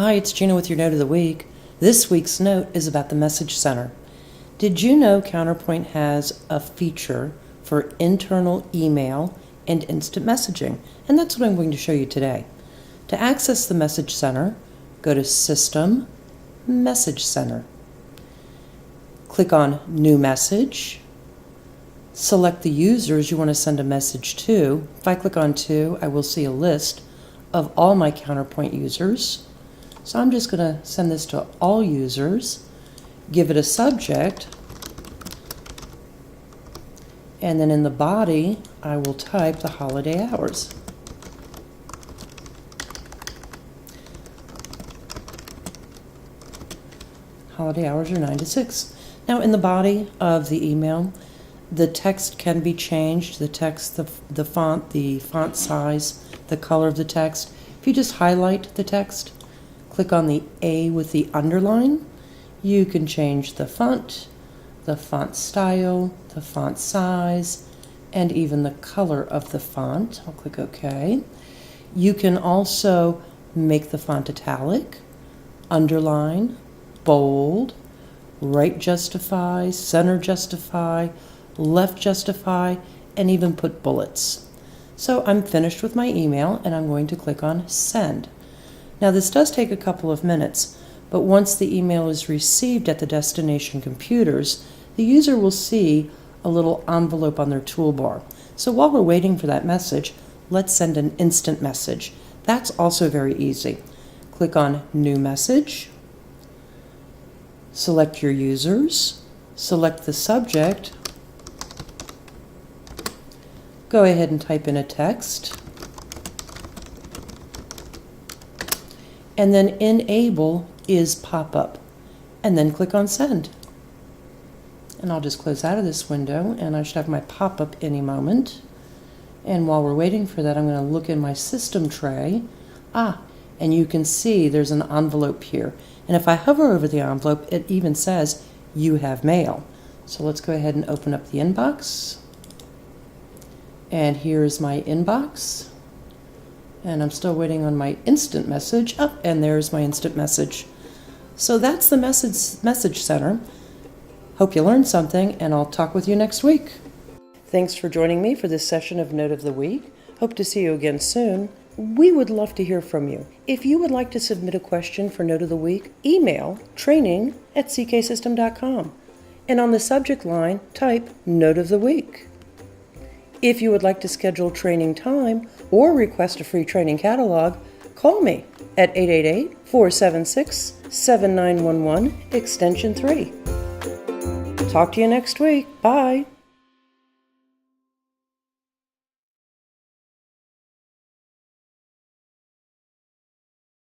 Hi, it's Gina with your Note of the Week. This week's note is about the Message Center. Did you know Counterpoint has a feature for internal email and instant messaging? And that's what I'm going to show you today. To access the Message Center, go to System, Message Center. Click on New Message. Select the users you want to send a message to. If I click on To, I will see a list of all my Counterpoint users. So I'm just going to send this to all users, give it a subject, and then in the body, I will type the holiday hours. Holiday hours are 9 to 6. Now in the body of the email, the text can be changed, the text, the font size, the color of the text. If you just highlight the text, click on the A with the underline, you can change the font style, the font size, and even the color of the font. I'll click OK. You can also make the font italic, underline, bold, right justify, center justify, left justify, and even put bullets. So I'm finished with my email and I'm going to click on Send. Now this does take a couple of minutes, but once the email is received at the destination computers, the user will see a little envelope on their toolbar. So while we're waiting for that message, let's send an instant message. That's also very easy. Click on New Message, select your users, select the subject, go ahead and type in a text, and then enable is pop-up, and then click on Send. And I'll just close out of this window and I should have my pop-up any moment. And while we're waiting for that, I'm going to look in my system tray. And you can see there's an envelope here. And if I hover over the envelope, it even says you have mail. So let's go ahead and open up the inbox. And here's my inbox. And I'm still waiting on my instant message. And there's my instant message. So that's the Message Center. Hope you learned something, and I'll talk with you next week. Thanks for joining me for this session of Note of the Week. Hope to see you again soon. We would love to hear from you. If you would like to submit a question for Note of the Week, email training@cksystem.com. And on the subject line, type Note of the Week. If you would like to schedule training time or request a free training catalog, call me at 888-476-7911, extension 3. Talk to you next week. Bye.